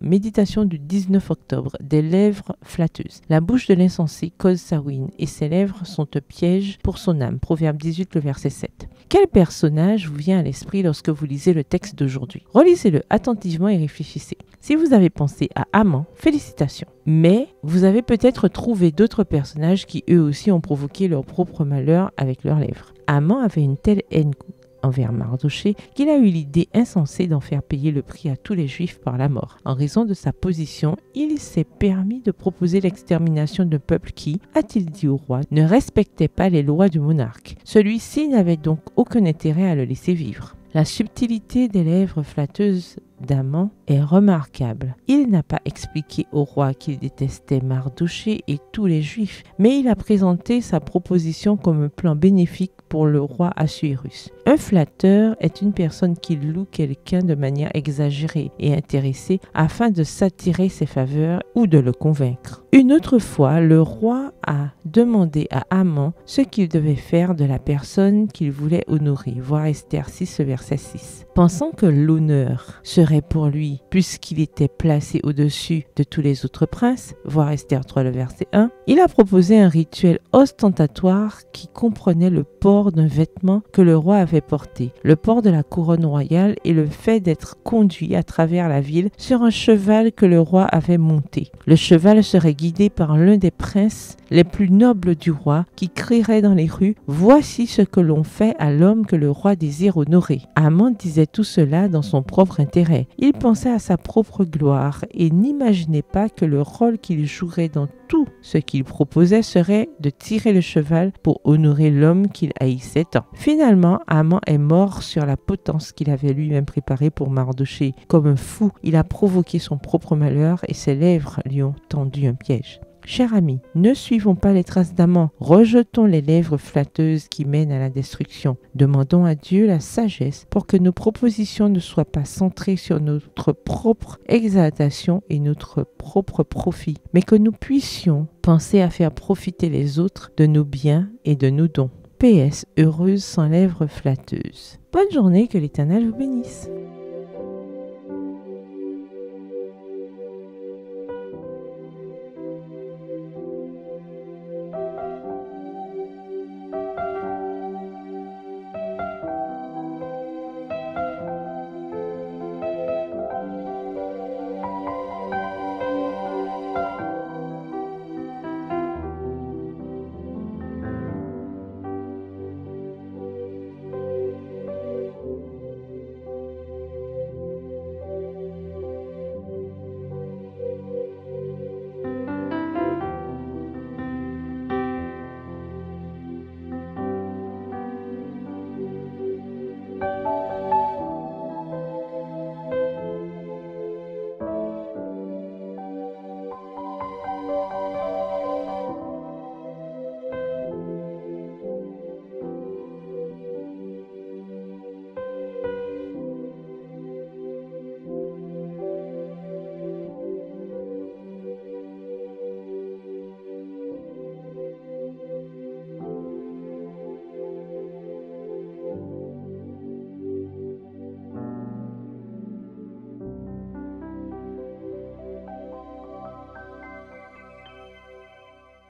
Méditation du 19 octobre, des lèvres flatteuses. La bouche de l'insensé cause sa ruine et ses lèvres sont un piège pour son âme. Proverbe 18, le verset 7. Quel personnage vous vient à l'esprit lorsque vous lisez le texte d'aujourd'hui? Relisez-le attentivement et réfléchissez. Si vous avez pensé à Haman, félicitations. Mais vous avez peut-être trouvé d'autres personnages qui eux aussi ont provoqué leur propre malheur avec leurs lèvres. Haman avait une telle haine envers Mardochée qu'il a eu l'idée insensée d'en faire payer le prix à tous les Juifs par la mort. En raison de sa position, il s'est permis de proposer l'extermination d'un peuple qui, a-t-il dit au roi, ne respectait pas les lois du monarque. Celui-ci n'avait donc aucun intérêt à le laisser vivre. La subtilité des lèvres flatteuses d'Haman est remarquable. Il n'a pas expliqué au roi qu'il détestait Mardochée et tous les Juifs, mais il a présenté sa proposition comme un plan bénéfique pour le roi Assuérus. Un flatteur est une personne qui loue quelqu'un de manière exagérée et intéressée afin de s'attirer ses faveurs ou de le convaincre. Une autre fois, le roi a demandé à Haman ce qu'il devait faire de la personne qu'il voulait honorer, voir Esther 6, verset 6. Pensant que l'honneur serait pour lui, puisqu'il était placé au-dessus de tous les autres princes, voir Esther 3, le verset 1, il a proposé un rituel ostentatoire qui comprenait le port d'un vêtement que le roi avait porté, le port de la couronne royale et le fait d'être conduit à travers la ville sur un cheval que le roi avait monté. Le cheval serait guidé par l'un des princes les plus nobles du roi qui crierait dans les rues « Voici ce que l'on fait à l'homme que le roi désire honorer ». Haman disait tout cela dans son propre intérêt. Il pensait à sa propre gloire et n'imaginait pas que le rôle qu'il jouerait dans tout ce qu'il proposait serait de tirer le cheval pour honorer l'homme qu'il haïssait tant. Finalement, Haman est mort sur la potence qu'il avait lui-même préparée pour Mardochée. Comme un fou, il a provoqué son propre malheur et ses lèvres lui ont tendu un piège. Chers amis, ne suivons pas les traces d'Haman, rejetons les lèvres flatteuses qui mènent à la destruction. Demandons à Dieu la sagesse pour que nos propositions ne soient pas centrées sur notre propre exaltation et notre propre profit, mais que nous puissions penser à faire profiter les autres de nos biens et de nos dons. PS, heureuse sans lèvres flatteuses. Bonne journée, que l'Éternel vous bénisse.